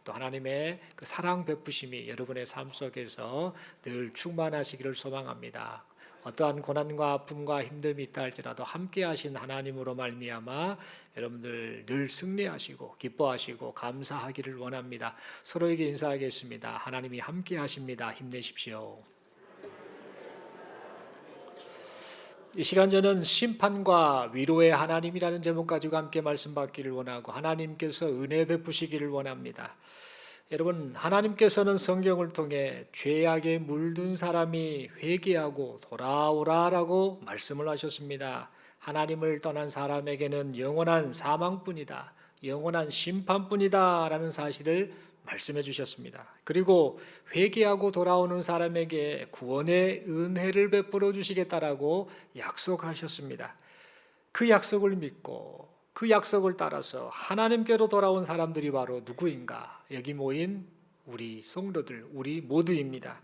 또 하나님의 그 사랑 베푸심이 여러분의 삶 속에서 늘 충만하시기를 소망합니다. 어떠한 고난과 아픔과 힘듦이 있다 할지라도 함께 하신 하나님으로 말미암아 여러분들 늘 승리하시고 기뻐하시고 감사하기를 원합니다. 서로에게 인사하겠습니다. 하나님이 함께 하십니다. 힘내십시오. 이 시간 저는 심판과 위로의 하나님이라는 제목 가지고 함께 말씀 받기를 원하고 하나님께서 은혜 베푸시기를 원합니다. 여러분, 하나님께서는 성경을 통해 죄악에 물든 사람이 회개하고 돌아오라라고 말씀을 하셨습니다. 하나님을 떠난 사람에게는 영원한 사망뿐이다, 영원한 심판뿐이다 라는 사실을 말씀해 주셨습니다. 그리고 회개하고 돌아오는 사람에게 구원의 은혜를 베풀어 주시겠다라고 약속하셨습니다. 그 약속을 믿고 그 약속을 따라서 하나님께로 돌아온 사람들이 바로 누구인가? 여기 모인 우리 성도들, 우리 모두입니다.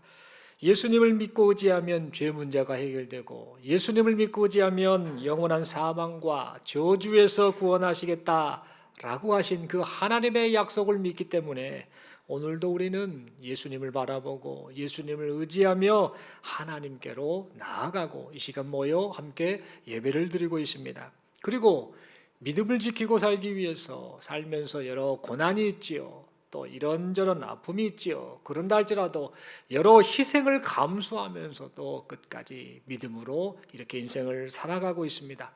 예수님을 믿고 의지하면 죄 문제가 해결되고 예수님을 믿고 의지하면 영원한 사망과 저주에서 구원하시겠다라고 하신 그 하나님의 약속을 믿기 때문에 오늘도 우리는 예수님을 바라보고 예수님을 의지하며 하나님께로 나아가고 이 시간 모여 함께 예배를 드리고 있습니다. 그리고 믿음을 지키고 살기 위해서 살면서 여러 고난이 있지요. 또 이런저런 아픔이 있지요. 그런다 할지라도 여러 희생을 감수하면서도 끝까지 믿음으로 이렇게 인생을 살아가고 있습니다.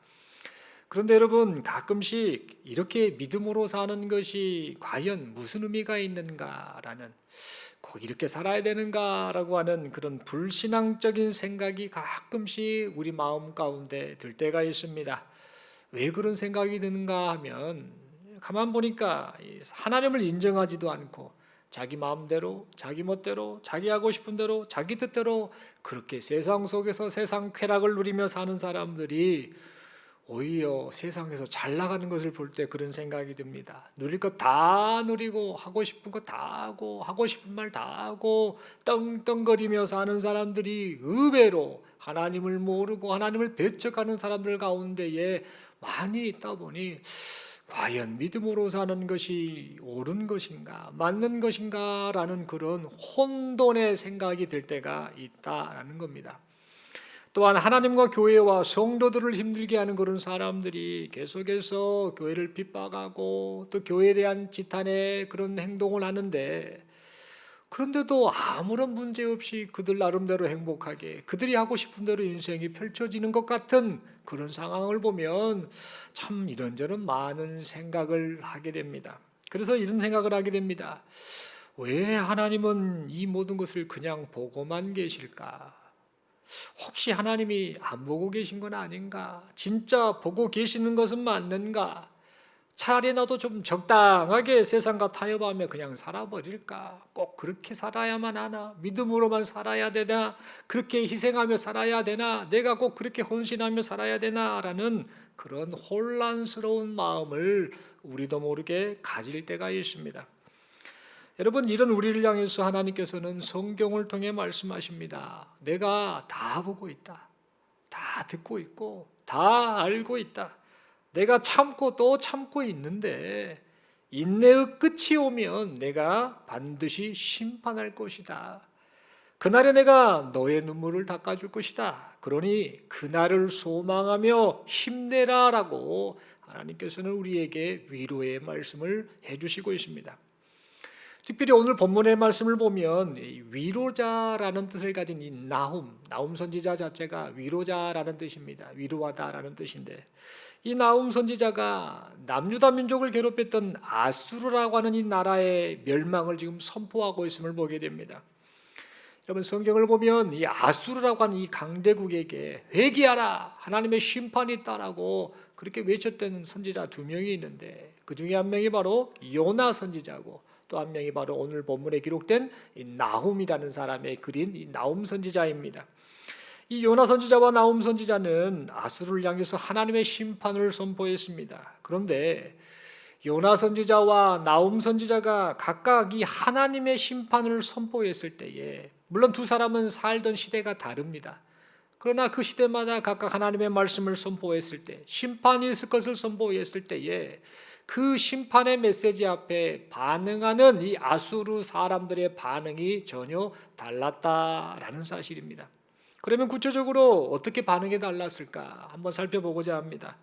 그런데 여러분, 가끔씩 이렇게 믿음으로 사는 것이 과연 무슨 의미가 있는가라는, 꼭 이렇게 살아야 되는가라고 하는 그런 불신앙적인 생각이 가끔씩 우리 마음 가운데 들 때가 있습니다. 왜 그런 생각이 드는가 하면 가만 보니까 하나님을 인정하지도 않고 자기 마음대로, 자기 멋대로, 자기 하고 싶은 대로, 자기 뜻대로 그렇게 세상 속에서 세상 쾌락을 누리며 사는 사람들이 오히려 세상에서 잘 나가는 것을 볼 때 그런 생각이 듭니다. 누릴 것 다 누리고 하고 싶은 거 다 하고 하고 싶은 말 다 하고 떵떵거리며 사는 사람들이 의외로 하나님을 모르고 하나님을 배척하는 사람들 가운데에 많이 있다 보니 과연 믿음으로 사는 것이 옳은 것인가 맞는 것인가 라는 그런 혼돈의 생각이 들 때가 있다라는 겁니다. 또한 하나님과 교회와 성도들을 힘들게 하는 그런 사람들이 계속해서 교회를 핍박하고 또 교회에 대한 지탄의 그런 행동을 하는데, 그런데도 아무런 문제 없이 그들 나름대로 행복하게 그들이 하고 싶은 대로 인생이 펼쳐지는 것 같은 그런 상황을 보면 참 이런저런 많은 생각을 하게 됩니다. 그래서 이런 생각을 하게 됩니다. 왜 하나님은 이 모든 것을 그냥 보고만 계실까? 혹시 하나님이 안 보고 계신 건 아닌가? 진짜 보고 계시는 것은 맞는가? 차라리 나도 좀 적당하게 세상과 타협하며 그냥 살아버릴까? 꼭 그렇게 살아야만 하나? 믿음으로만 살아야 되나? 그렇게 희생하며 살아야 되나? 내가 꼭 그렇게 헌신하며 살아야 되나? 라는 그런 혼란스러운 마음을 우리도 모르게 가질 때가 있습니다. 여러분, 이런 우리를 향해서 하나님께서는 성경을 통해 말씀하십니다. 내가 다 보고 있다. 다 듣고 있고 다 알고 있다. 내가 참고 또 참고 있는데 인내의 끝이 오면 내가 반드시 심판할 것이다. 그날에 내가 너의 눈물을 닦아줄 것이다. 그러니 그날을 소망하며 힘내라라고 하나님께서는 우리에게 위로의 말씀을 해주시고 있습니다. 특별히 오늘 본문의 말씀을 보면 위로자라는 뜻을 가진 이 나훔 선지자 자체가 위로자라는 뜻입니다. 위로하다라는 뜻인데, 이 나훔 선지자가 남유다 민족을 괴롭혔던 아수르라고 하는 이 나라의 멸망을 지금 선포하고 있음을 보게 됩니다. 여러분, 성경을 보면 이 아수르라고 하는 이 강대국에게 회개하라, 하나님의 심판이 있다라고 그렇게 외쳤던 선지자 두 명이 있는데, 그 중에 한 명이 바로 요나 선지자고 또 한 명이 바로 오늘 본문에 기록된 이 나훔이라는 사람의 글인 이 나훔 선지자입니다. 이 요나 선지자와 나훔 선지자는 아수르를 향해서 하나님의 심판을 선포했습니다. 그런데 요나 선지자와 나훔 선지자가 각각 이 하나님의 심판을 선포했을 때에, 물론 두 사람은 살던 시대가 다릅니다. 그러나 그 시대마다 각각 하나님의 말씀을 선포했을 때, 심판이 있을 것을 선포했을 때에 그 심판의 메시지 앞에 반응하는 이 아수르 사람들의 반응이 전혀 달랐다라는 사실입니다. 그러면 구체적으로 어떻게 반응이 달랐을까 한번 살펴보고자 합니다.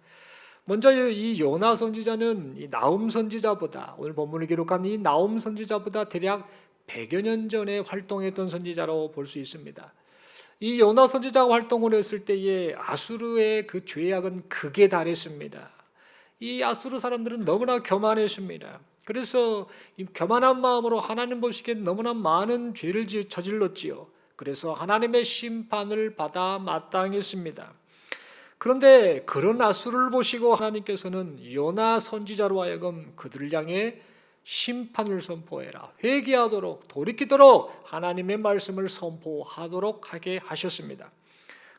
먼저 이 요나 선지자는 이 나움 선지자보다, 오늘 본문을 기록한 이 나움 선지자보다 대략 100여 년 전에 활동했던 선지자로 볼 수 있습니다. 이 요나 선지자가 활동을 했을 때에 아수르의 그 죄악은 극에 달했습니다. 이 아수르 사람들은 너무나 교만했습니다. 그래서 이 교만한 마음으로 하나님 보시기엔 너무나 많은 죄를 저질렀지요. 그래서 하나님의 심판을 받아 마땅했습니다. 그런데 그런 아수르를 보시고 하나님께서는 요나 선지자로 하여금 그들을 향해 심판을 선포해라, 회개하도록, 돌이키도록 하나님의 말씀을 선포하도록 하게 하셨습니다.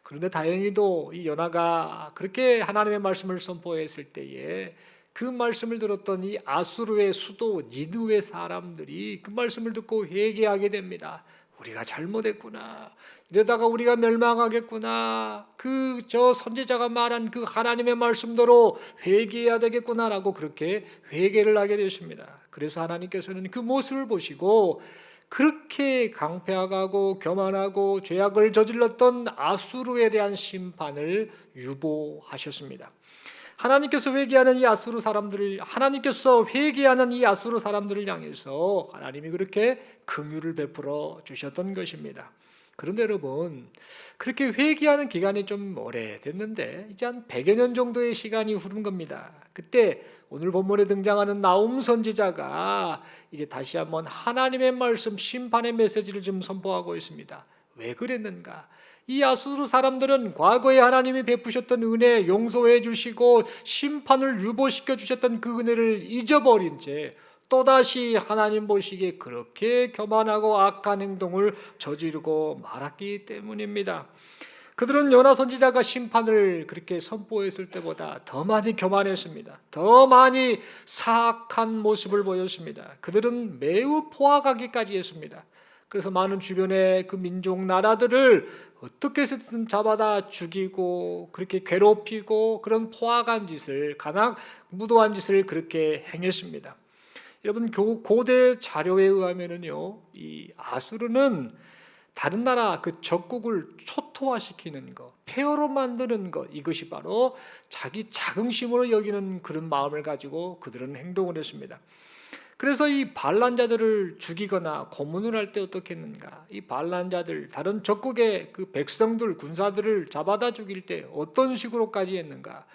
그런데 다행히도 이 요나가 그렇게 하나님의 말씀을 선포했을 때에 그 말씀을 들었던 이 아수르의 수도 니느웨 사람들이 그 말씀을 듣고 회개하게 됩니다. 우리가 잘못했구나, 이러다가 우리가 멸망하겠구나, 저 선지자가 말한 그 하나님의 말씀대로 회개해야 되겠구나라고 그렇게 회개를 하게 되십니다. 그래서 하나님께서는 그 모습을 보시고 그렇게 강패하고 교만하고 죄악을 저질렀던 아수르에 대한 심판을 유보하셨습니다. 하나님께서 회개하는 이 아수르 사람들을, 하나님께서 회개하는 이 아수르 사람들을 향해서 하나님이 그렇게 긍휼을 베풀어 주셨던 것입니다. 그런데 여러분, 그렇게 회개하는 기간이 좀 오래됐는데 이제 한 100여 년 정도의 시간이 흐른 겁니다. 그때 오늘 본문에 등장하는 나움 선지자가 이제 다시 한번 하나님의 말씀, 심판의 메시지를 좀 선포하고 있습니다. 왜 그랬는가? 이 아수르 사람들은 과거에 하나님이 베푸셨던 은혜, 용서해 주시고 심판을 유보시켜 주셨던 그 은혜를 잊어버린 채 또다시 하나님 보시기에 그렇게 교만하고 악한 행동을 저지르고 말았기 때문입니다. 그들은 요나 선지자가 심판을 그렇게 선포했을 때보다 더 많이 교만했습니다. 더 많이 사악한 모습을 보였습니다. 그들은 매우 포악하기까지 했습니다. 그래서 많은 주변의 그 민족 나라들을 어떻게 해서든 잡아다 죽이고 그렇게 괴롭히고 그런 포악한 짓을, 가장 무도한 짓을 그렇게 행했습니다. 여러분, 고대 자료에 의하면은요, 이 아수르는 다른 나라 그 적국을 초토화시키는 것, 폐허로 만드는 것, 이것이 바로 자기 자긍심으로 여기는 그런 마음을 가지고 그들은 행동을 했습니다. 그래서 이 반란자들을 죽이거나 고문을 할 때 어떻게 했는가? 이 반란자들, 다른 적국의 그 백성들, 군사들을 잡아다 죽일 때 어떤 식으로까지 했는가?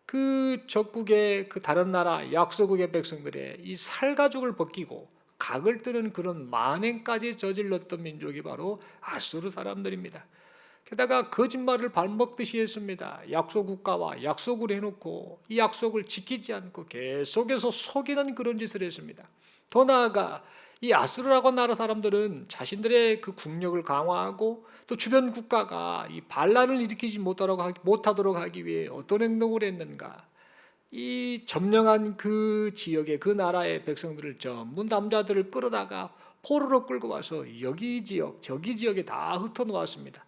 그 적국의 그 다른 나라 약소국의 백성들의 이 살가죽을 벗기고 각을 뜨는 그런 만행까지 저질렀던 민족이 바로 아수르 사람들입니다. 게다가 거짓말을 밥 먹듯이 했습니다. 약소국가와 약속을 해놓고 이 약속을 지키지 않고 계속해서 속이는 그런 짓을 했습니다. 더 나아가 이 아수르라고 나라 사람들은 자신들의 그 국력을 강화하고 또 주변 국가가 이 반란을 일으키지 못하도록 하기 위해 어떤 행동을 했는가? 이 점령한 그 지역의 그 나라의 백성들을 전부 남자들을 끌어다가 포로로 끌고 와서 여기 지역 저기 지역에 다 흩어놓았습니다.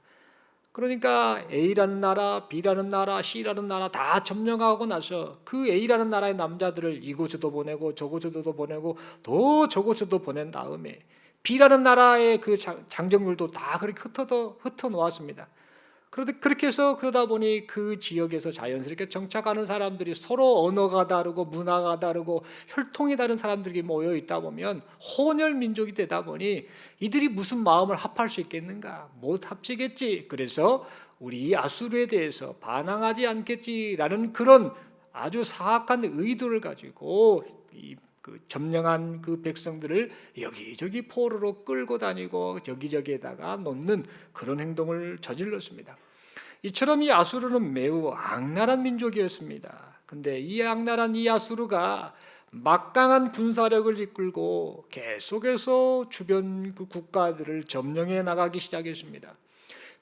그러니까 A라는 나라, B라는 나라, C라는 나라 다 점령하고 나서 그 A라는 나라의 남자들을 이곳에도 보내고 저곳에도 보내고 또 저곳에도 보낸 다음에 B라는 나라의 그 장정들도 다 그렇게 흩어 놓았습니다. 그렇게 해서 그러다 보니 그 지역에서 자연스럽게 정착하는 사람들이 서로 언어가 다르고 문화가 다르고 혈통이 다른 사람들이 모여 있다 보면 혼혈 민족이 되다 보니 이들이 무슨 마음을 합할 수 있겠는가? 못 합치겠지. 그래서 우리 아수르에 대해서 반항하지 않겠지라는 그런 아주 사악한 의도를 가지고 그 점령한 그 백성들을 여기저기 포로로 끌고 다니고 여기저기에다가 놓는 그런 행동을 저질렀습니다. 이처럼 이 아수르는 매우 악랄한 민족이었습니다. 근데 이 악랄한 이 아수르가 막강한 군사력을 이끌고 계속해서 주변 그 국가들을 점령해 나가기 시작했습니다.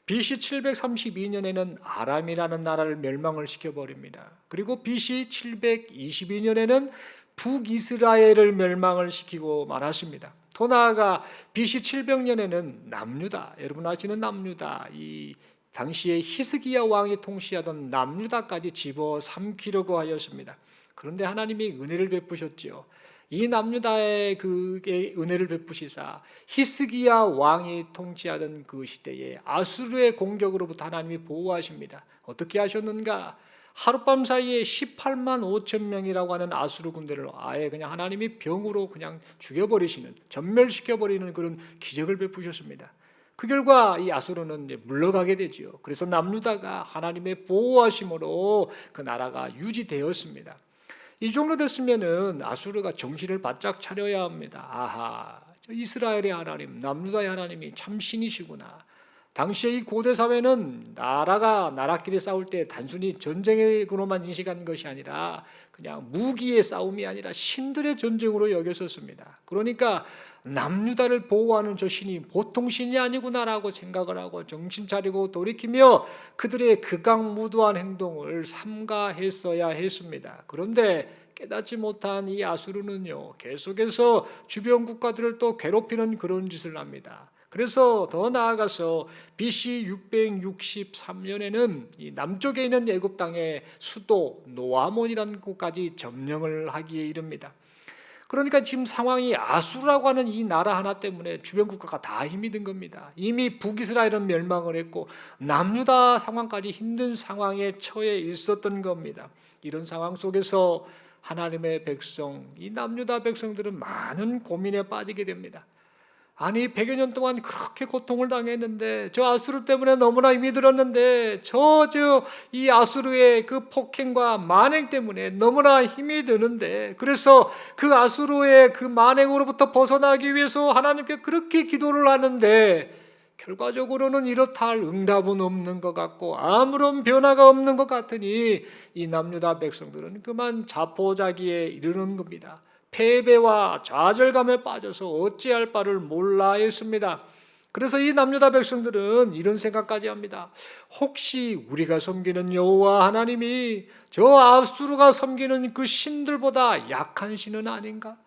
BC 732년에는 아람이라는 나라를 멸망을 시켜버립니다. 그리고 BC 722년에는 북이스라엘을 멸망을 시키고 말았습니다. 더 나아가 BC 700년에는 남유다, 여러분 아시는 남유다, 이 당시에 히스기야 왕이 통치하던 남유다까지 집어삼키려고 하였습니다. 그런데 하나님이 은혜를 베푸셨지요. 이 남유다의 그의 은혜를 베푸시사 히스기야 왕이 통치하던 그 시대에 아수르의 공격으로부터 하나님이 보호하십니다. 어떻게 하셨는가? 하룻밤 사이에 18만 5천 명이라고 하는 아수르 군대를 아예 그냥 하나님이 병으로 그냥 죽여버리시는, 전멸시켜버리는 그런 기적을 베푸셨습니다. 그 결과 이 아수르는 물러가게 되지요. 그래서 남유다가 하나님의 보호하심으로 그 나라가 유지되었습니다. 이 정도 됐으면은 아수르가 정신을 바짝 차려야 합니다. 아하, 저 이스라엘의 하나님, 남유다의 하나님이 참 신이시구나. 당시에 이 고대 사회는 나라가 나라끼리 싸울 때 단순히 전쟁으로만 인식한 것이 아니라 그냥 무기의 싸움이 아니라 신들의 전쟁으로 여겼었습니다. 그러니까 남유다를 보호하는 저 신이 보통 신이 아니구나라고 생각을 하고 정신 차리고 돌이키며 그들의 극악무도한 행동을 삼가했어야 했습니다. 그런데 깨닫지 못한 이 아수르는요, 계속해서 주변 국가들을 또 괴롭히는 그런 짓을 합니다. 그래서 더 나아가서 BC 663년에는 이 남쪽에 있는 애굽 땅의 수도 노아몬이라는 곳까지 점령을 하기에 이릅니다. 그러니까 지금 상황이 아수르라고 하는 이 나라 하나 때문에 주변 국가가 다 힘이 든 겁니다. 이미 북이스라엘은 멸망을 했고 남유다 상황까지 힘든 상황에 처해 있었던 겁니다. 이런 상황 속에서 하나님의 백성, 이 남유다 백성들은 많은 고민에 빠지게 됩니다. 아니 100여 년 동안 그렇게 고통을 당했는데 저 아수르 때문에 너무나 힘이 들었는데 이 아수르의 그 폭행과 만행 때문에 너무나 힘이 드는데 그래서 그 아수르의 그 만행으로부터 벗어나기 위해서 하나님께 그렇게 기도를 하는데 결과적으로는 이렇다 할 응답은 없는 것 같고 아무런 변화가 없는 것 같으니 이 남유다 백성들은 그만 자포자기에 이르는 겁니다. 패배와 좌절감에 빠져서 어찌할 바를 몰라 했습니다. 그래서 이 남유다 백성들은 이런 생각까지 합니다. 혹시 우리가 섬기는 여호와 하나님이 저 아수르가 섬기는 그 신들보다 약한 신은 아닌가?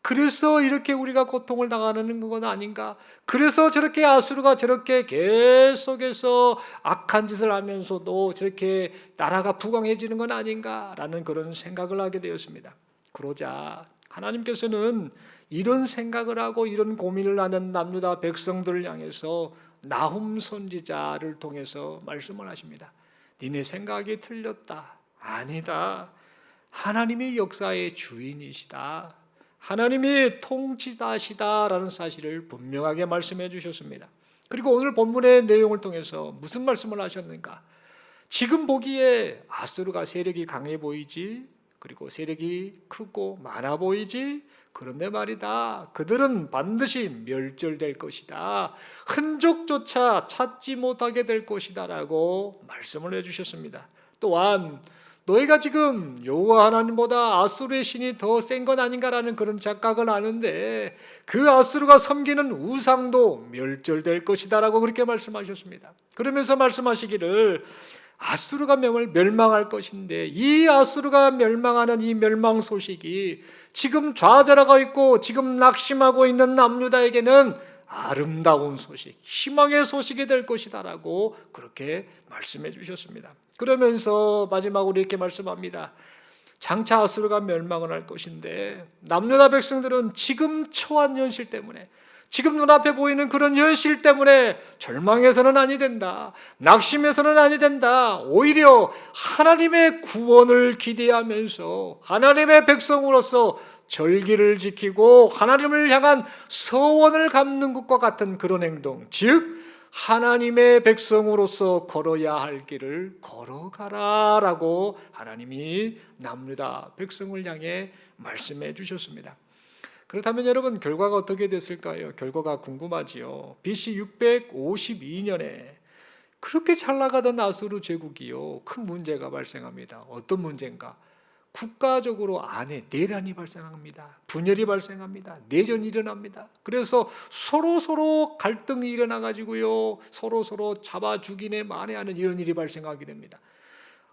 그래서 이렇게 우리가 고통을 당하는 건 아닌가? 그래서 저렇게 아수르가 저렇게 계속해서 악한 짓을 하면서도 저렇게 나라가 부강해지는 건 아닌가? 라는 그런 생각을 하게 되었습니다. 그러자 하나님께서는 이런 생각을 하고 이런 고민을 하는 남유다 백성들을 향해서 나훔 선지자를 통해서 말씀을 하십니다. 니네 생각이 틀렸다. 아니다. 하나님이 역사의 주인이시다. 하나님이 통치자시다라는 사실을 분명하게 말씀해 주셨습니다. 그리고 오늘 본문의 내용을 통해서 무슨 말씀을 하셨는가? 지금 보기에 아수르가 세력이 강해 보이지, 그리고 세력이 크고 많아 보이지, 그런데 말이다, 그들은 반드시 멸절될 것이다, 흔적조차 찾지 못하게 될 것이다 라고 말씀을 해주셨습니다. 또한 너희가 지금 여호와 하나님보다 아수르의 신이 더 센 건 아닌가라는 그런 착각을 하는데 그 아수르가 섬기는 우상도 멸절될 것이다 라고 그렇게 말씀하셨습니다. 그러면서 말씀하시기를 아수르가 멸망할 것인데 이 아수르가 멸망하는 이 멸망 소식이 지금 좌절하고 있고 지금 낙심하고 있는 남유다에게는 아름다운 소식, 희망의 소식이 될 것이다 라고 그렇게 말씀해 주셨습니다. 그러면서 마지막으로 이렇게 말씀합니다. 장차 아수르가 멸망을 할 것인데 남유다 백성들은 지금 처한 현실 때문에, 지금 눈앞에 보이는 그런 현실 때문에 절망해서는 아니 된다, 낙심해서는 아니 된다. 오히려 하나님의 구원을 기대하면서 하나님의 백성으로서 절기를 지키고 하나님을 향한 서원을 갚는 것과 같은 그런 행동, 즉 하나님의 백성으로서 걸어야 할 길을 걸어가라 라고 하나님이 남유다 백성을 향해 말씀해 주셨습니다. 그렇다면 여러분, 결과가 어떻게 됐을까요? 결과가 궁금하지요. BC 652년에 그렇게 잘 나가던 아수르 제국이요, 큰 문제가 발생합니다. 어떤 문제인가? 국가적으로 안에 내란이 발생합니다. 분열이 발생합니다. 내전이 일어납니다. 그래서 서로 갈등이 일어나 가지고요, 서로 잡아 죽이네 만회하는 이런 일이 발생하게 됩니다.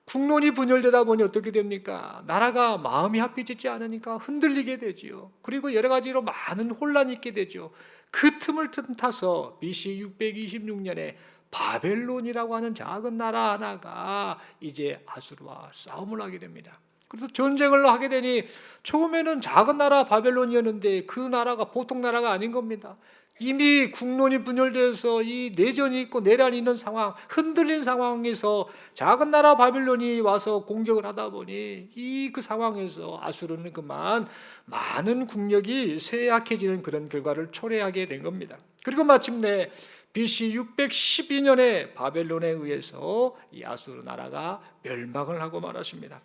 국론이 분열되다 보니 어떻게 됩니까? 나라가 마음이 합해지지 않으니까 흔들리게 되지요. 그리고 여러 가지로 많은 혼란이 있게 되죠. 그 틈을 틈타서 BC 626년에 바벨론이라고 하는 작은 나라 하나가 이제 아수르와 싸움을 하게 됩니다. 그래서 전쟁을 하게 되니 처음에는 작은 나라 바벨론이었는데 그 나라가 보통 나라가 아닌 겁니다. 이미 국론이 분열되어서 이 내전이 있고 내란이 있는 상황, 흔들린 상황에서 작은 나라 바벨론이 와서 공격을 하다 보니 그 상황에서 아수르는 그만 많은 국력이 쇠약해지는 그런 결과를 초래하게 된 겁니다. 그리고 마침내 BC 612년에 바벨론에 의해서 이 아수르 나라가 멸망을 하고 말았습니다.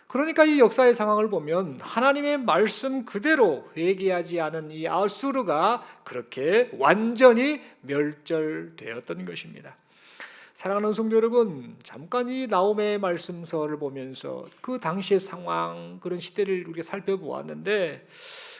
그러니까 이 역사의 상황을 보면 하나님의 말씀 그대로 회개하지 않은 이 아수르가 그렇게 완전히 멸절되었던 것입니다. 사랑하는 성도 여러분, 잠깐 이 나홈의 말씀서를 보면서 그 당시의 상황, 그런 시대를 우리가 살펴보았는데,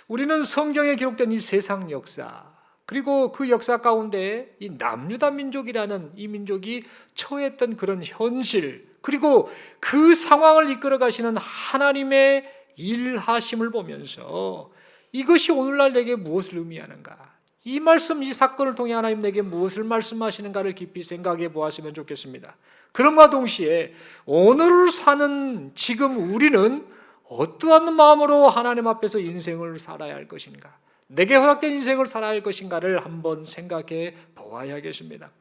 우리는 성경에 기록된 이 세상 역사, 그리고 그 역사 가운데 이 남유다 민족이라는 이 민족이 처했던 그런 현실, 그리고 그 상황을 이끌어 가시는 하나님의 일하심을 보면서 이것이 오늘날 내게 무엇을 의미하는가, 이 말씀, 이 사건을 통해 하나님 내게 무엇을 말씀하시는가를 깊이 생각해 보았으면 좋겠습니다. 그럼과 동시에 오늘을 사는 지금 우리는 어떠한 마음으로 하나님 앞에서 인생을 살아야 할 것인가, 내게 허락된 인생을 살아야 할 것인가를 한번 생각해 보아야겠습니다.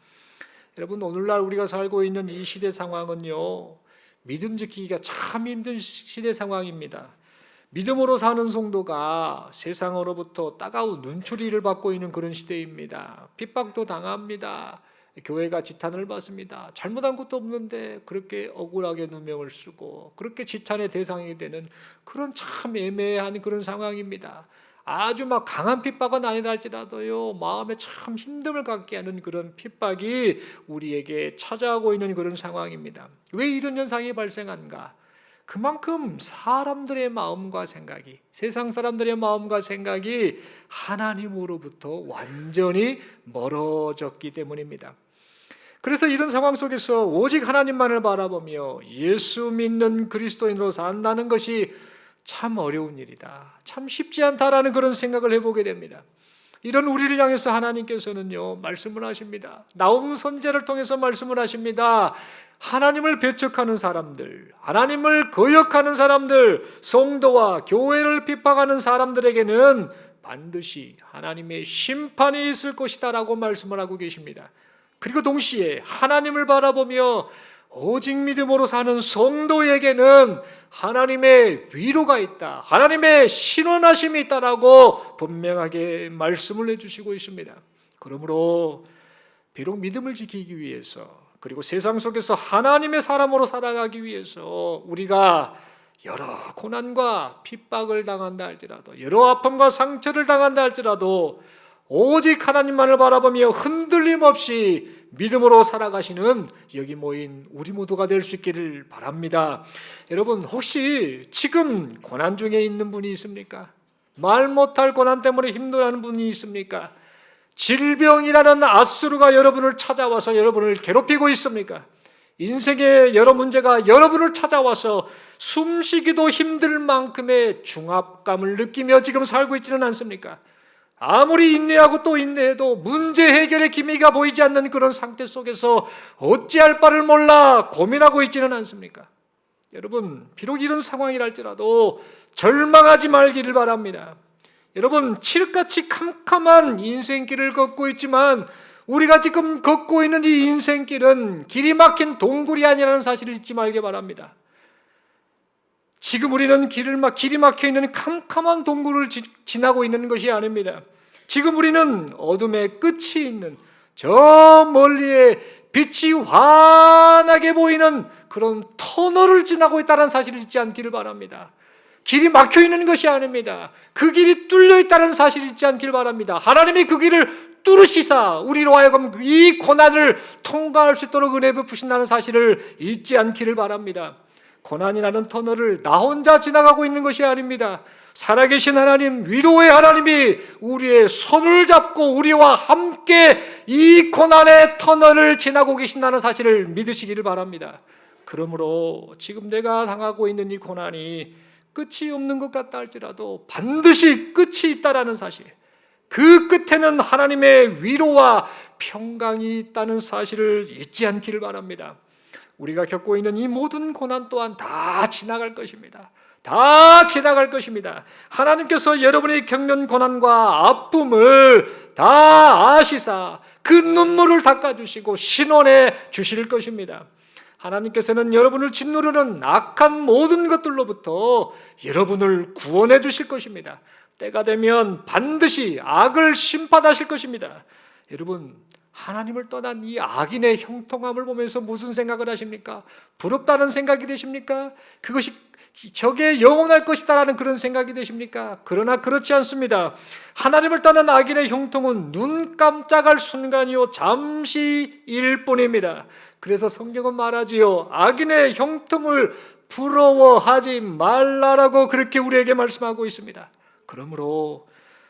여러분, 오늘날 우리가 살고 있는 이 시대 상황은요, 믿음 지키기가 참 힘든 시대 상황입니다. 믿음으로 사는 성도가 세상으로부터 따가운 눈초리를 받고 있는 그런 시대입니다. 핍박도 당합니다. 교회가 지탄을 받습니다. 잘못한 것도 없는데 그렇게 억울하게 누명을 쓰고 그렇게 지탄의 대상이 되는 그런 참 애매한 그런 상황입니다. 아주 막 강한 핍박은 아니다 할지라도요, 마음에 참 힘듦을 갖게 하는 그런 핍박이 우리에게 찾아오고 있는 그런 상황입니다. 왜 이런 현상이 발생한가? 그만큼 사람들의 마음과 생각이, 세상 사람들의 마음과 생각이 하나님으로부터 완전히 멀어졌기 때문입니다. 그래서 이런 상황 속에서 오직 하나님만을 바라보며 예수 믿는 그리스도인으로 산다는 것이 참 어려운 일이다, 참 쉽지 않다라는 그런 생각을 해보게 됩니다. 이런 우리를 향해서 하나님께서는요, 말씀을 하십니다. 나홈 선지자를 통해서 말씀을 하십니다. 하나님을 배척하는 사람들, 하나님을 거역하는 사람들, 성도와 교회를 핍박하는 사람들에게는 반드시 하나님의 심판이 있을 것이다 라고 말씀을 하고 계십니다. 그리고 동시에 하나님을 바라보며 오직 믿음으로 사는 성도에게는 하나님의 위로가 있다, 하나님의 신원하심이 있다라고 분명하게 말씀을 해주시고 있습니다. 그러므로 비록 믿음을 지키기 위해서, 그리고 세상 속에서 하나님의 사람으로 살아가기 위해서 우리가 여러 고난과 핍박을 당한다 할지라도, 여러 아픔과 상처를 당한다 할지라도 오직 하나님만을 바라보며 흔들림 없이 믿음으로 살아가시는 여기 모인 우리 모두가 될 수 있기를 바랍니다. 여러분, 혹시 지금 고난 중에 있는 분이 있습니까? 말 못할 고난 때문에 힘들어하는 분이 있습니까? 질병이라는 아수르가 여러분을 찾아와서 여러분을 괴롭히고 있습니까? 인생의 여러 문제가 여러분을 찾아와서 숨쉬기도 힘들 만큼의 중압감을 느끼며 지금 살고 있지는 않습니까? 아무리 인내하고 또 인내해도 문제 해결의 기미가 보이지 않는 그런 상태 속에서 어찌할 바를 몰라 고민하고 있지는 않습니까? 여러분, 비록 이런 상황이랄지라도 절망하지 말기를 바랍니다. 여러분, 칠흑같이 캄캄한 인생길을 걷고 있지만 우리가 지금 걷고 있는 이 인생길은 길이 막힌 동굴이 아니라는 사실을 잊지 말기 바랍니다. 지금 우리는 길이 막혀 있는 캄캄한 동굴을 지나고 있는 것이 아닙니다. 지금 우리는 어둠의 끝이 있는 저 멀리에 빛이 환하게 보이는 그런 터널을 지나고 있다는 사실을 잊지 않기를 바랍니다. 길이 막혀 있는 것이 아닙니다. 그 길이 뚫려 있다는 사실을 잊지 않기를 바랍니다. 하나님이 그 길을 뚫으시사 우리로 하여금 이 고난을 통과할 수 있도록 은혜 베푸신다는 사실을 잊지 않기를 바랍니다. 고난이라는 터널을 나 혼자 지나가고 있는 것이 아닙니다. 살아계신 하나님, 위로의 하나님이 우리의 손을 잡고 우리와 함께 이 고난의 터널을 지나고 계신다는 사실을 믿으시기를 바랍니다. 그러므로 지금 내가 당하고 있는 이 고난이 끝이 없는 것 같다 할지라도 반드시 끝이 있다라는 사실, 그 끝에는 하나님의 위로와 평강이 있다는 사실을 잊지 않기를 바랍니다. 우리가 겪고 있는 이 모든 고난 또한 다 지나갈 것입니다. 다 지나갈 것입니다. 하나님께서 여러분이 겪는 고난과 아픔을 다 아시사 그 눈물을 닦아주시고 신원해 주실 것입니다. 하나님께서는 여러분을 짓누르는 악한 모든 것들로부터 여러분을 구원해 주실 것입니다. 때가 되면 반드시 악을 심판하실 것입니다. 여러분, 하나님을 떠난 이 악인의 형통함을 보면서 무슨 생각을 하십니까? 부럽다는 생각이 되십니까? 그것이 저게 영원할 것이다라는 그런 생각이 되십니까? 그러나 그렇지 않습니다. 하나님을 떠난 악인의 형통은 눈 깜짝할 순간이요 잠시일 뿐입니다. 그래서 성경은 말하지요. 악인의 형통을 부러워하지 말라라고 그렇게 우리에게 말씀하고 있습니다. 그러므로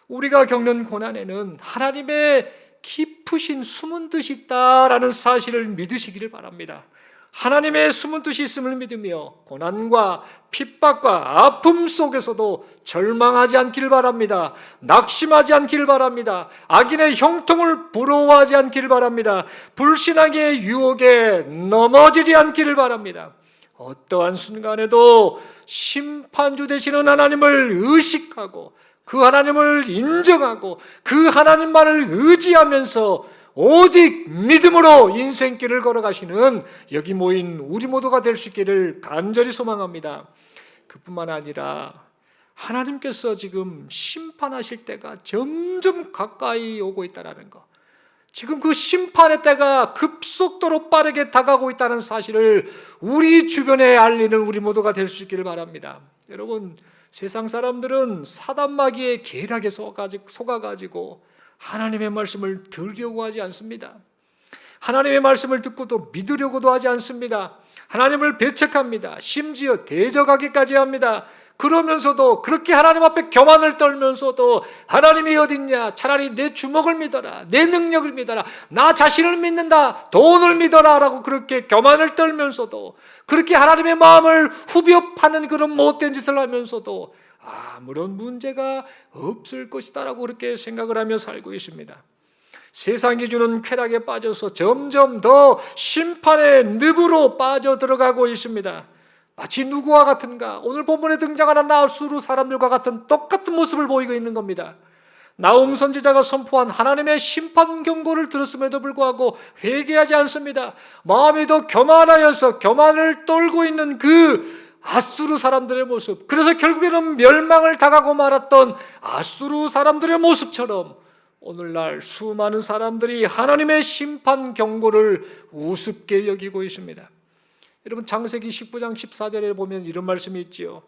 우리가 겪는 고난에는 하나님의 깊으신 숨은 뜻이 있다라는 사실을 믿으시기를 바랍니다. 하나님의 숨은 뜻이 있음을 믿으며 고난과 핍박과 아픔 속에서도 절망하지 않기를 바랍니다. 낙심하지 않기를 바랍니다. 악인의 형통을 부러워하지 않기를 바랍니다. 불신앙의 유혹에 넘어지지 않기를 바랍니다. 어떠한 순간에도 심판주 되시는 하나님을 의식하고 그 하나님을 인정하고 그 하나님만을 의지하면서 오직 믿음으로 인생길을 걸어가시는 여기 모인 우리 모두가 될 수 있기를 간절히 소망합니다. 그뿐만 아니라 하나님께서 지금 심판하실 때가 점점 가까이 오고 있다는 것, 지금 그 심판의 때가 급속도로 빠르게 다가오고 있다는 사실을 우리 주변에 알리는 우리 모두가 될 수 있기를 바랍니다. 여러분, 세상 사람들은 사단마귀의 계략에 속아가지고 하나님의 말씀을 들으려고 하지 않습니다. 하나님의 말씀을 듣고도 믿으려고도 하지 않습니다. 하나님을 배척합니다. 심지어 대적하기까지 합니다. 그러면서도 그렇게 하나님 앞에 교만을 떨면서도 하나님이 어딨냐? 차라리 내 주먹을 믿어라. 내 능력을 믿어라. 나 자신을 믿는다. 돈을 믿어라. 라고 그렇게 교만을 떨면서도 그렇게 하나님의 마음을 후벼 파는 그런 못된 짓을 하면서도 아무런 문제가 없을 것이다 라고 그렇게 생각을 하며 살고 있습니다. 세상이 주는 쾌락에 빠져서 점점 더 심판의 늪으로 빠져들어가고 있습니다. 마치 누구와 같은가? 오늘 본문에 등장하는 나수르 사람들과 같은 똑같은 모습을 보이고 있는 겁니다. 나훔 선지자가 선포한 하나님의 심판 경고를 들었음에도 불구하고 회개하지 않습니다. 마음이 더 교만하여서 교만을 떨고 있는 그 아수르 사람들의 모습, 그래서 결국에는 멸망을 당하고 말았던 아수르 사람들의 모습처럼 오늘날 수많은 사람들이 하나님의 심판 경고를 우습게 여기고 있습니다. 여러분, 창세기 19장 14절에 보면 이런 말씀이 있지요.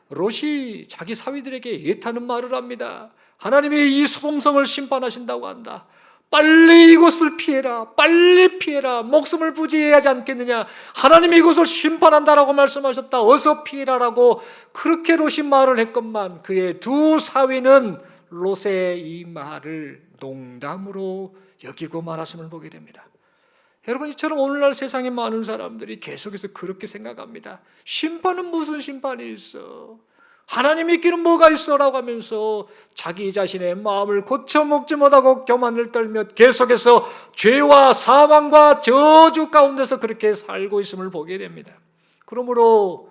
롯이 자기 사위들에게 애타는 말을 합니다. 하나님이 이 소돔성을 심판하신다고 한다. 빨리 이곳을 피해라. 빨리 피해라. 목숨을 부지해야 하지 않겠느냐. 하나님이 이곳을 심판한다라고 말씀하셨다. 어서 피해라라고 그렇게 롯이 말을 했건만 그의 두 사위는 롯의 이 말을 농담으로 여기고 말았음을 보게 됩니다. 여러분, 이처럼 오늘날 세상에 많은 사람들이 계속해서 그렇게 생각합니다. 심판은 무슨 심판이 있어? 하나님이 있기는 뭐가 있어라고 하면서 자기 자신의 마음을 고쳐먹지 못하고 교만을 떨며 계속해서 죄와 사망과 저주 가운데서 그렇게 살고 있음을 보게 됩니다. 그러므로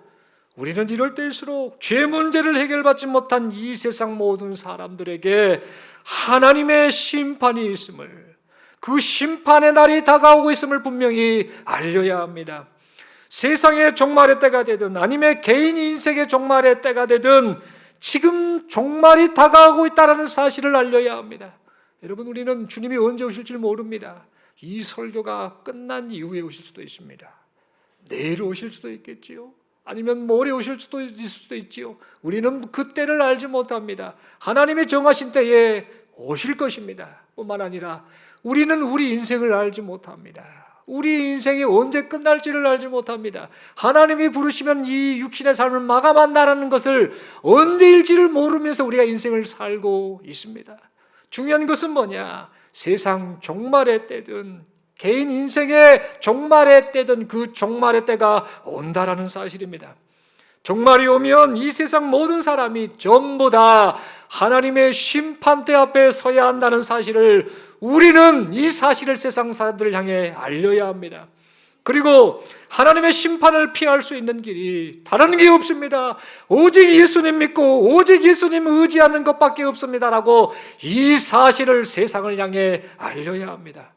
우리는 이럴 때일수록 죄 문제를 해결받지 못한 이 세상 모든 사람들에게 하나님의 심판이 있음을, 그 심판의 날이 다가오고 있음을 분명히 알려야 합니다. 세상의 종말의 때가 되든 아니면 개인 인생의 종말의 때가 되든 지금 종말이 다가오고 있다는 사실을 알려야 합니다. 여러분, 우리는 주님이 언제 오실지 모릅니다. 이 설교가 끝난 이후에 오실 수도 있습니다. 내일 오실 수도 있겠지요. 아니면 모레 오실 수도 있을 수도 있지요. 우리는 그 때를 알지 못합니다. 하나님이 정하신 때에 오실 것입니다. 뿐만 아니라 우리는 우리 인생을 알지 못합니다. 우리 인생이 언제 끝날지를 알지 못합니다. 하나님이 부르시면 이 육신의 삶을 마감한다는 것을 언제일지를 모르면서 우리가 인생을 살고 있습니다. 중요한 것은 뭐냐? 세상 종말의 때든 개인 인생의 종말의 때든 그 종말의 때가 온다라는 사실입니다. 종말이 오면 이 세상 모든 사람이 전부 다 하나님의 심판대 앞에 서야 한다는 사실을 우리는 이 사실을 세상 사람들을 향해 알려야 합니다. 그리고 하나님의 심판을 피할 수 있는 길이 다른 게 없습니다. 오직 예수님 믿고 오직 예수님 의지하는 것밖에 없습니다라고 이 사실을 세상을 향해 알려야 합니다.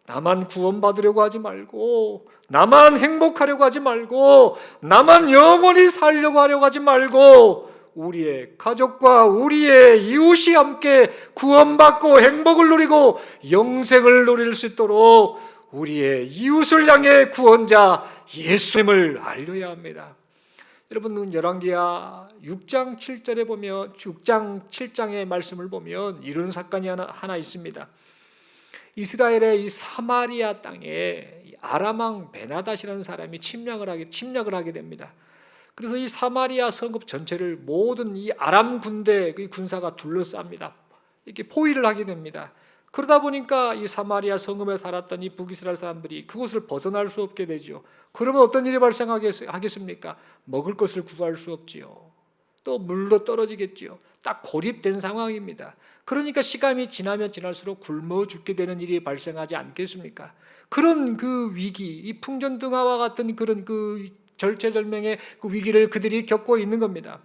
나만 구원받으려고 하지 말고, 나만 행복하려고 하지 말고, 나만 영원히 살려고 하려고 하지 말고, 우리의 가족과 우리의 이웃이 함께 구원받고 행복을 누리고 영생을 누릴 수 있도록 우리의 이웃을 향해 구원자 예수님을 알려야 합니다. 여러분, 열왕기하 6장 7절에 보면 6장 7장의 말씀을 보면 이런 사건이 하나 있습니다. 이스라엘의 이 사마리아 땅에 아람 왕 베나닷이라는 사람이 침략을 하게 됩니다. 그래서 이 사마리아 성읍 전체를 모든 이 아람 군대 군사가 둘러쌉니다. 이렇게 포위를 하게 됩니다. 그러다 보니까 이 사마리아 성읍에 살았던 이 북이스라엘 사람들이 그곳을 벗어날 수 없게 되죠. 그러면 어떤 일이 발생하겠습니까? 먹을 것을 구할 수 없지요. 또 물도 떨어지겠지요. 딱 고립된 상황입니다. 그러니까 시간이 지나면 지날수록 굶어 죽게 되는 일이 발생하지 않겠습니까? 그런 그 위기, 이 풍전등화와 같은 그런 그 절체절명의 그 위기를 그들이 겪고 있는 겁니다.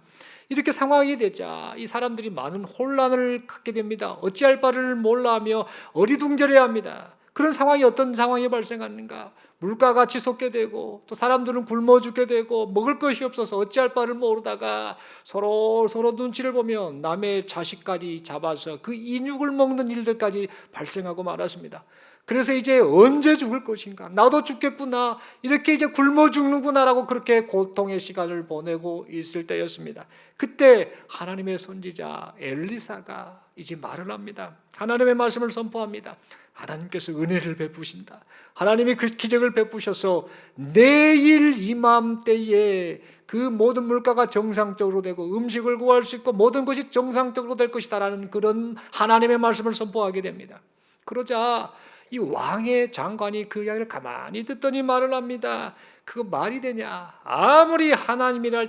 이렇게 상황이 되자 이 사람들이 많은 혼란을 갖게 됩니다. 어찌할 바를 몰라하며 어리둥절해야 합니다. 그런 상황이 어떤 상황이 발생하는가? 물가가 치솟게 되고 또 사람들은 굶어 죽게 되고 먹을 것이 없어서 어찌할 바를 모르다가 서로 눈치를 보면 남의 자식까지 잡아서 그 인육을 먹는 일들까지 발생하고 말았습니다. 그래서 이제 언제 죽을 것인가? 나도 죽겠구나. 이렇게 이제 굶어 죽는구나라고 그렇게 고통의 시간을 보내고 있을 때였습니다. 그때 하나님의 선지자 엘리사가 이제 말을 합니다. 하나님의 말씀을 선포합니다. 하나님께서 은혜를 베푸신다. 하나님이 그 기적을 베푸셔서 내일 이맘때에 그 모든 물가가 정상적으로 되고 음식을 구할 수 있고 모든 것이 정상적으로 될 것이다라는 그런 하나님의 말씀을 선포하게 됩니다. 그러자 이 왕의 장관이 그 이야기를 가만히 듣더니 말을 합니다. 그거 말이 되냐? 아무리 하나님이라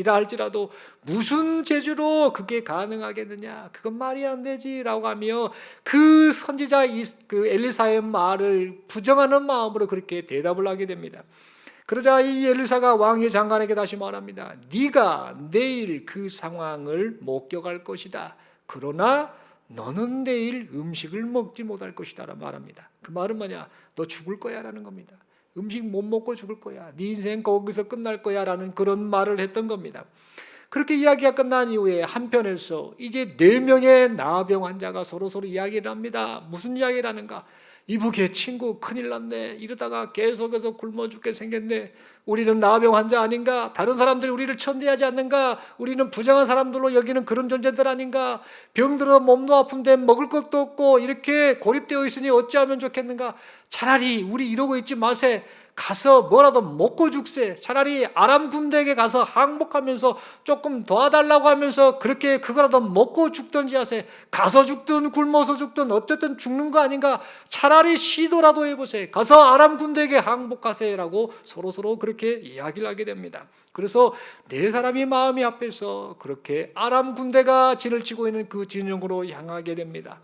할지라도 무슨 재주로 그게 가능하겠느냐? 그건 말이 안 되지라고 하며 그 선지자 그 엘리사의 말을 부정하는 마음으로 그렇게 대답을 하게 됩니다. 그러자 이 엘리사가 왕의 장관에게 다시 말합니다. 네가 내일 그 상황을 목격할 것이다. 그러나 너는 내일 음식을 먹지 못할 것이다 라고 말합니다. 그 말은 뭐냐? 너 죽을 거야 라는 겁니다. 음식 못 먹고 죽을 거야. 네 인생 거기서 끝날 거야 라는 그런 말을 했던 겁니다. 그렇게 이야기가 끝난 이후에 한편에서 이제 4명의 나병 환자가 서로 이야기를 합니다. 무슨 이야기를 하는가? 이보게 친구 큰일 났네. 이러다가 계속해서 굶어 죽게 생겼네. 우리는 나병 환자 아닌가? 다른 사람들이 우리를 천대하지 않는가? 우리는 부정한 사람들로 여기는 그런 존재들 아닌가? 병들어 몸도 아픈데 먹을 것도 없고 이렇게 고립되어 있으니 어찌하면 좋겠는가? 차라리 우리 이러고 있지 마세. 가서 뭐라도 먹고 죽세. 차라리 아람 군대에게 가서 항복하면서 조금 도와달라고 하면서 그렇게 그거라도 먹고 죽든지 하세. 가서 죽든 굶어서 죽든 어쨌든 죽는 거 아닌가? 차라리 시도라도 해보세. 가서 아람 군대에게 항복하세라고 서로 그렇게 이야기를 하게 됩니다. 그래서 4사람이 마음이 합해서 그렇게 아람 군대가 진을 치고 있는 그 진영으로 향하게 됩니다.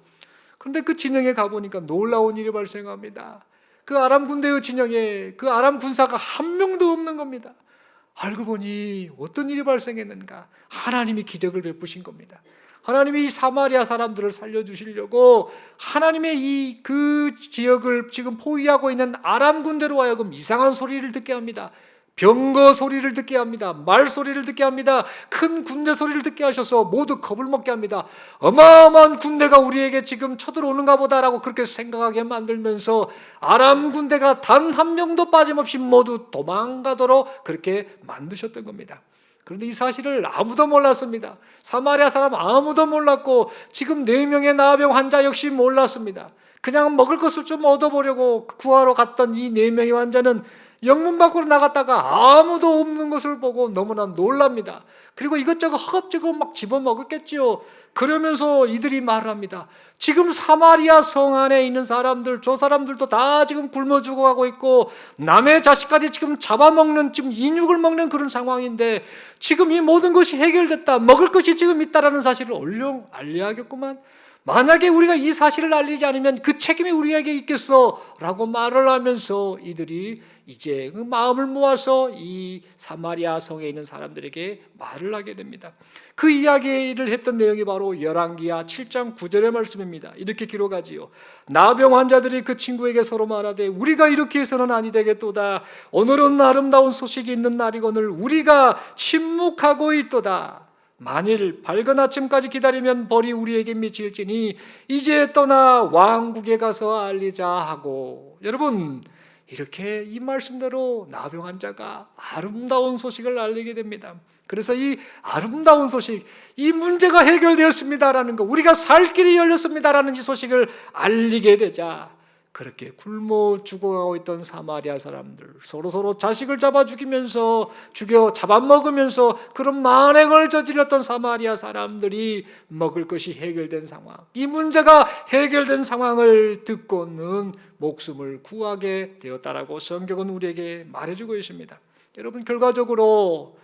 그런데 그 진영에 가보니까 놀라운 일이 발생합니다. 그 아람 군대의 진영에 그 아람 군사가 한 명도 없는 겁니다. 알고 보니 어떤 일이 발생했는가? 하나님이 기적을 베푸신 겁니다. 하나님이 이 사마리아 사람들을 살려주시려고 하나님의 이 그 지역을 지금 포위하고 있는 아람 군대로 하여금 이상한 소리를 듣게 합니다. 병거 소리를 듣게 합니다. 말 소리를 듣게 합니다. 큰 군대 소리를 듣게 하셔서 모두 겁을 먹게 합니다. 어마어마한 군대가 우리에게 지금 쳐들어오는가 보다라고 그렇게 생각하게 만들면서 아람 군대가 단 한 명도 빠짐없이 모두 도망가도록 그렇게 만드셨던 겁니다. 그런데 이 사실을 아무도 몰랐습니다. 사마리아 사람 아무도 몰랐고 지금 4명의 나병 환자 역시 몰랐습니다. 그냥 먹을 것을 좀 얻어보려고 구하러 갔던 이 4명의 환자는 영문 밖으로 나갔다가 아무도 없는 것을 보고 너무나 놀랍니다. 그리고 이것저것 허겁지겁 막 집어먹었겠지요. 그러면서 이들이 말을 합니다. 지금 사마리아 성 안에 있는 사람들, 저 사람들도 다 지금 굶어 죽어가고 있고 남의 자식까지 지금 잡아먹는, 지금 인육을 먹는 그런 상황인데 지금 이 모든 것이 해결됐다, 먹을 것이 지금 있다라는 사실을 얼른 알려야겠구만. 만약에 우리가 이 사실을 알리지 않으면 그 책임이 우리에게 있겠어 라고 말을 하면서 이들이 이제 그 마음을 모아서 이 사마리아 성에 있는 사람들에게 말을 하게 됩니다. 그 이야기를 했던 내용이 바로 열왕기하 7장 9절의 말씀입니다. 이렇게 기록하지요. 나병 환자들이 그 친구에게 서로 말하되 우리가 이렇게 해서는 아니 되겠도다. 오늘은 아름다운 소식이 있는 날이거늘 우리가 침묵하고 있도다. 만일 밝은 아침까지 기다리면 벌이 우리에게 미칠지니 이제 떠나 왕국에 가서 알리자 하고. 여러분, 이렇게 이 말씀대로 나병 환자가 아름다운 소식을 알리게 됩니다. 그래서 이 아름다운 소식, 이 문제가 해결되었습니다라는 거, 우리가 살 길이 열렸습니다라는 이 소식을 알리게 되자 그렇게 굶어 죽어가고 있던 사마리아 사람들, 서로 자식을 잡아 죽이면서 잡아먹으면서 그런 만행을 저질렀던 사마리아 사람들이 먹을 것이 해결된 상황, 이 문제가 해결된 상황을 듣고는 목숨을 구하게 되었다라고 성경은 우리에게 말해주고 있습니다. 여러분, 결과적으로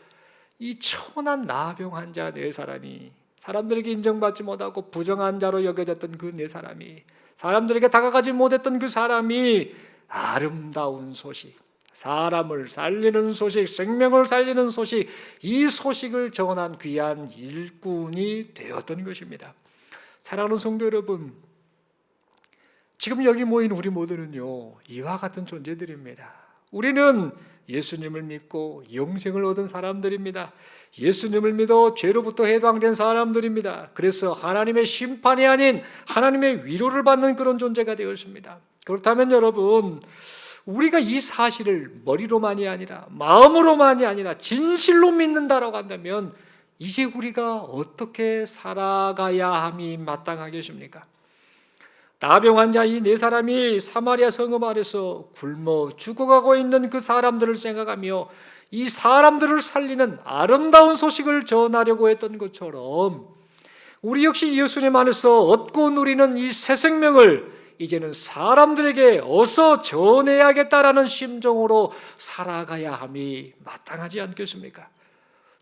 이 천한 나병 환자 네 사람이, 사람들에게 인정받지 못하고 부정한 자로 여겨졌던 그 네 사람이, 사람들에게 다가가지 못했던 그 사람이 아름다운 소식, 사람을 살리는 소식, 생명을 살리는 소식, 이 소식을 전한 귀한 일꾼이 되었던 것입니다. 사랑하는 성도 여러분, 지금 여기 모인 우리 모두는요, 이와 같은 존재들입니다. 우리는 예수님을 믿고 영생을 얻은 사람들입니다. 예수님을 믿어 죄로부터 해방된 사람들입니다. 그래서 하나님의 심판이 아닌 하나님의 위로를 받는 그런 존재가 되었습니다. 그렇다면 여러분, 우리가 이 사실을 머리로만이 아니라 마음으로만이 아니라 진실로 믿는다라고 한다면 이제 우리가 어떻게 살아가야 함이 마땅하겠습니까? 나병 환자 이 네 사람이 사마리아 성읍 안에서 굶어 죽어가고 있는 그 사람들을 생각하며 이 사람들을 살리는 아름다운 소식을 전하려고 했던 것처럼 우리 역시 예수님 안에서 얻고 누리는 이 새 생명을 이제는 사람들에게 어서 전해야겠다라는 심정으로 살아가야 함이 마땅하지 않겠습니까?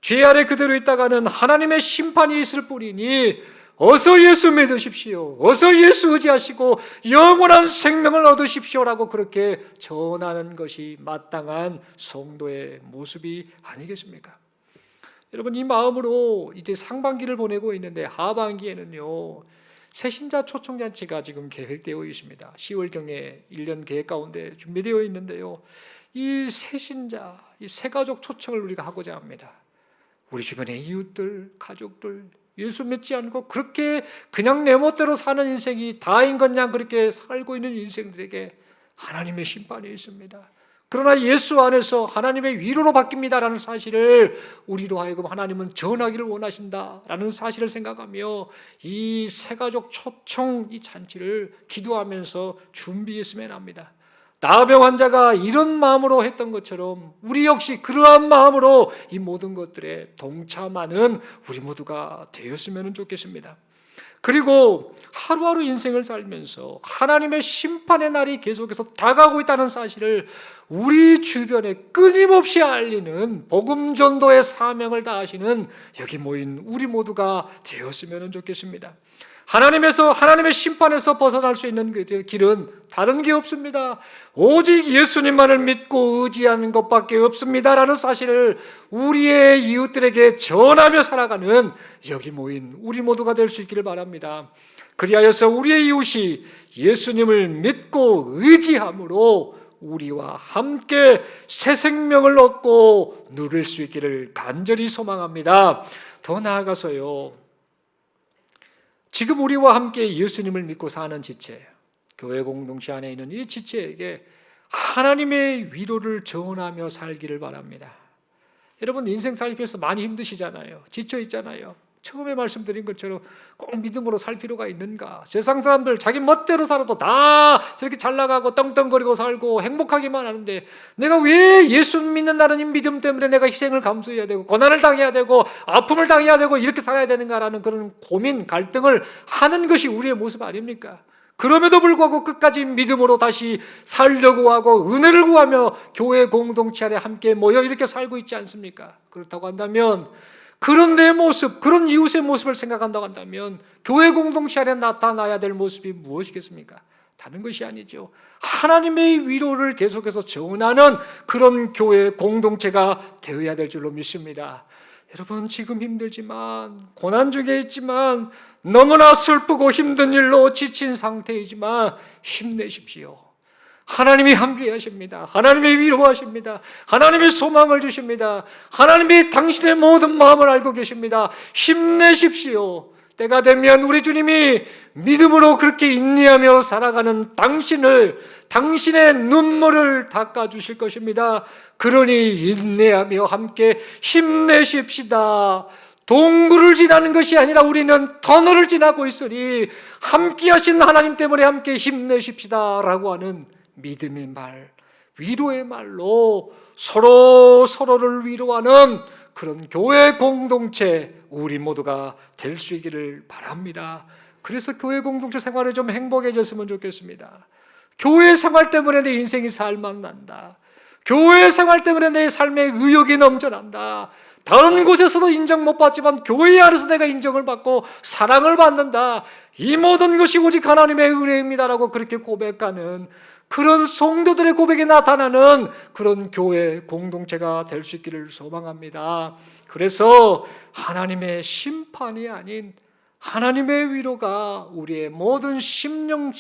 죄 아래 그대로 있다가는 하나님의 심판이 있을 뿐이니 어서 예수 믿으십시오, 어서 예수 의지하시고 영원한 생명을 얻으십시오라고 그렇게 전하는 것이 마땅한 성도의 모습이 아니겠습니까? 여러분, 이 마음으로 이제 상반기를 보내고 있는데 하반기에는요, 새신자 초청잔치가 지금 계획되어 있습니다. 10월경에 1년 계획 가운데 준비되어 있는데요, 이 새신자, 이 새가족 초청을 우리가 하고자 합니다. 우리 주변의 이웃들, 가족들, 예수 믿지 않고 그렇게 그냥 내 멋대로 사는 인생이 다인 것냥 그렇게 살고 있는 인생들에게 하나님의 심판이 있습니다. 그러나 예수 안에서 하나님의 위로로 바뀝니다라는 사실을 우리로 하여금 하나님은 전하기를 원하신다라는 사실을 생각하며 이 새가족 초청 이 잔치를 기도하면서 준비했으면 합니다. 나병 환자가 이런 마음으로 했던 것처럼 우리 역시 그러한 마음으로 이 모든 것들에 동참하는 우리 모두가 되었으면 좋겠습니다. 그리고 하루하루 인생을 살면서 하나님의 심판의 날이 계속해서 다가오고 있다는 사실을 우리 주변에 끊임없이 알리는 복음 전도의 사명을 다하시는 여기 모인 우리 모두가 되었으면 좋겠습니다. 하나님의 심판에서 벗어날 수 있는 그 길은 다른 게 없습니다. 오직 예수님만을 믿고 의지하는 것밖에 없습니다라는 사실을 우리의 이웃들에게 전하며 살아가는 여기 모인 우리 모두가 될 수 있기를 바랍니다. 그리하여서 우리의 이웃이 예수님을 믿고 의지함으로 우리와 함께 새 생명을 얻고 누릴 수 있기를 간절히 소망합니다. 더 나아가서요, 지금 우리와 함께 예수님을 믿고 사는 지체, 교회 공동체 안에 있는 이 지체에게 하나님의 위로를 전하며 살기를 바랍니다. 여러분, 인생 살면서 많이 힘드시잖아요. 지쳐 있잖아요. 처음에 말씀드린 것처럼 꼭 믿음으로 살 필요가 있는가? 세상 사람들 자기 멋대로 살아도 다 저렇게 잘 나가고 떵떵거리고 살고 행복하기만 하는데 내가 왜 예수 믿는다는 이 믿음 때문에 내가 희생을 감수해야 되고 고난을 당해야 되고 아픔을 당해야 되고 이렇게 살아야 되는가라는 그런 고민, 갈등을 하는 것이 우리의 모습 아닙니까? 그럼에도 불구하고 끝까지 믿음으로 다시 살려고 하고 은혜를 구하며 교회 공동체 안에 함께 모여 이렇게 살고 있지 않습니까? 그렇다고 한다면 그런 내 모습, 그런 이웃의 모습을 생각한다고 한다면 교회 공동체 안에 나타나야 될 모습이 무엇이겠습니까? 다른 것이 아니죠. 하나님의 위로를 계속해서 전하는 그런 교회 공동체가 되어야 될 줄로 믿습니다. 여러분, 지금 힘들지만, 고난 중에 있지만, 너무나 슬프고 힘든 일로 지친 상태이지만 힘내십시오. 하나님이 함께 하십니다. 하나님이 위로하십니다. 하나님이 소망을 주십니다. 하나님이 당신의 모든 마음을 알고 계십니다. 힘내십시오. 때가 되면 우리 주님이 믿음으로 그렇게 인내하며 살아가는 당신의 눈물을 닦아주실 것입니다. 그러니 인내하며 함께 힘내십시다. 동굴을 지나는 것이 아니라 우리는 터널을 지나고 있으니 함께 하신 하나님 때문에 함께 힘내십시다 라고 하는 믿음의 말, 위로의 말로 서로를 위로하는 그런 교회 공동체 우리 모두가 될 수 있기를 바랍니다. 그래서 교회 공동체 생활이 좀 행복해졌으면 좋겠습니다. 교회 생활 때문에 내 인생이 살맛난다. 교회 생활 때문에 내 삶에 의욕이 넘쳐난다. 다른 곳에서도 인정 못 받지만 교회 안에서 내가 인정을 받고 사랑을 받는다. 이 모든 것이 오직 하나님의 은혜입니다라고 그렇게 고백하는 그런 성도들의 고백이 나타나는 그런 교회 공동체가 될 수 있기를 소망합니다. 그래서 하나님의 심판이 아닌 하나님의 위로가 우리의 모든 심령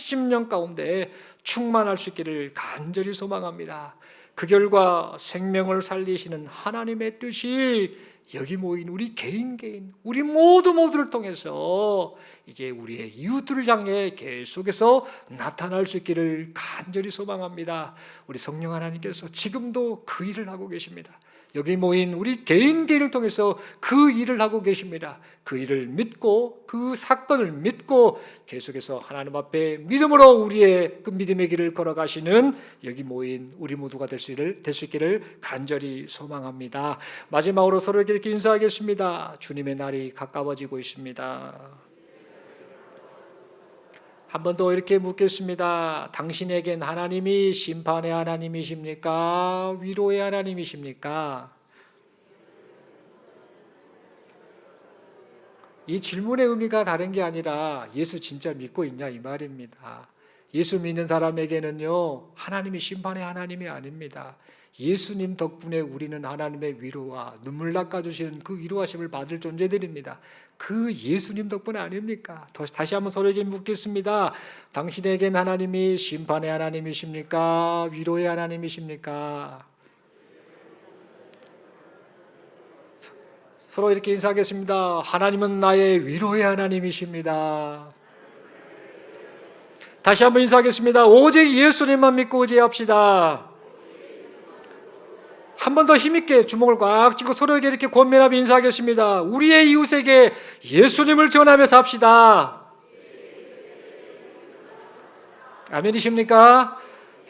가운데 충만할 수 있기를 간절히 소망합니다. 그 결과 생명을 살리시는 하나님의 뜻이 여기 모인 우리 개인 우리 모두를 통해서 이제 우리의 이웃들을 향해 계속해서 나타날 수 있기를 간절히 소망합니다. 우리 성령 하나님께서 지금도 그 일을 하고 계십니다. 여기 모인 우리 개인을 통해서 그 일을 하고 계십니다. 그 일을 믿고 그 사건을 믿고 계속해서 하나님 앞에 믿음으로 우리의 그 믿음의 길을 걸어가시는 여기 모인 우리 모두가 될 수 있기를 간절히 소망합니다. 마지막으로 서로에게 이렇게 인사하겠습니다. 주님의 날이 가까워지고 있습니다. 한 번 더 이렇게 묻겠습니다. 당신에겐 하나님이 심판의 하나님이십니까? 위로의 하나님이십니까? 이 질문의 의미가 다른 게 아니라 예수 진짜 믿고 있냐 이 말입니다. 예수 믿는 사람에게는요, 하나님이 심판의 하나님이 아닙니다. 예수님 덕분에 우리는 하나님의 위로와 눈물 닦아주시는 그 위로하심을 받을 존재들입니다. 그 예수님 덕분 아닙니까? 다시 한번 서로에게 묻겠습니다. 당신에겐 하나님이 심판의 하나님이십니까? 위로의 하나님이십니까? 서로 이렇게 인사하겠습니다. 하나님은 나의 위로의 하나님이십니다. 다시 한번 인사하겠습니다. 오직 예수님만 믿고 의지합시다. 한 번 더 힘있게 주먹을 꽉 쥐고 서로에게 이렇게 권면하며 인사하겠습니다. 우리의 이웃에게 예수님을 전하며 삽시다. 아멘이십니까?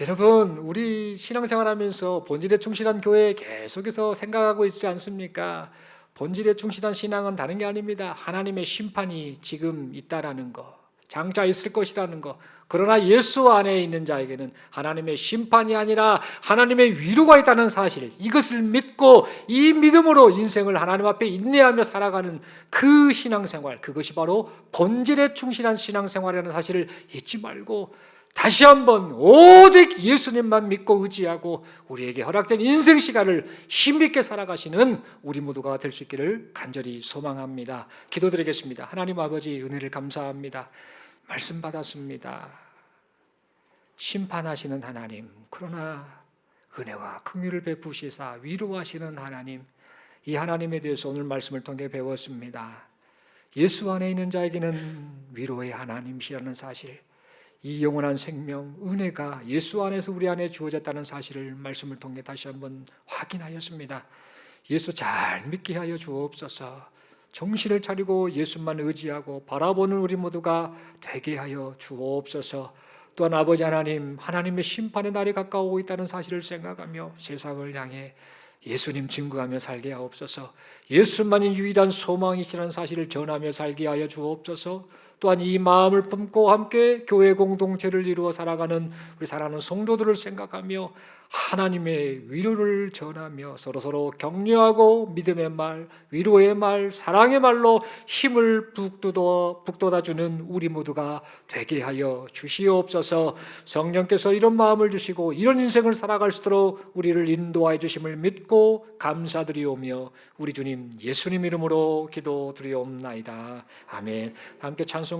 여러분, 우리 신앙생활하면서 본질에 충실한 교회 계속해서 생각하고 있지 않습니까? 본질에 충실한 신앙은 다른 게 아닙니다. 하나님의 심판이 지금 있다라는 거, 장차 있을 것이라는 거. 그러나 예수 안에 있는 자에게는 하나님의 심판이 아니라 하나님의 위로가 있다는 사실, 이것을 믿고 이 믿음으로 인생을 하나님 앞에 인내하며 살아가는 그 신앙생활, 그것이 바로 본질에 충실한 신앙생활이라는 사실을 잊지 말고 다시 한번 오직 예수님만 믿고 의지하고 우리에게 허락된 인생 시간을 힘있게 살아가시는 우리 모두가 될 수 있기를 간절히 소망합니다. 기도드리겠습니다. 하나님 아버지, 은혜를 감사합니다. 말씀 받았습니다. 심판하시는 하나님, 그러나 은혜와 긍휼을 베푸시사 위로하시는 하나님, 이 하나님에 대해서 오늘 말씀을 통해 배웠습니다. 예수 안에 있는 자에게는 위로의 하나님이시라는 사실, 이 영원한 생명, 은혜가 예수 안에서 우리 안에 주어졌다는 사실을 말씀을 통해 다시 한번 확인하였습니다. 예수 잘 믿게 하여 주옵소서. 정신을 차리고 예수만 의지하고 바라보는 우리 모두가 되게 하여 주옵소서. 또한 아버지 하나님, 하나님의 심판의 날이 가까워오고 있다는 사실을 생각하며 세상을 향해 예수님 증거하며 살게 하옵소서. 예수만이 유일한 소망이시라는 사실을 전하며 살게 하여 주옵소서. 또한 이 마음을 품고 함께 교회 공동체를 이루어 살아가는 우리 사랑하는 성도들을 생각하며 하나님의 위로를 전하며 서로서로 격려하고 믿음의 말, 위로의 말, 사랑의 말로 힘을 북돋아주는 우리 모두가 되게 하여 주시옵소서. 성령께서 이런 마음을 주시고 이런 인생을 살아갈 수 있도록 우리를 인도하여 주심을 믿고 감사드리오며 우리 주님 예수님 이름으로 기도드리옵나이다. 아멘. 함께 찬송가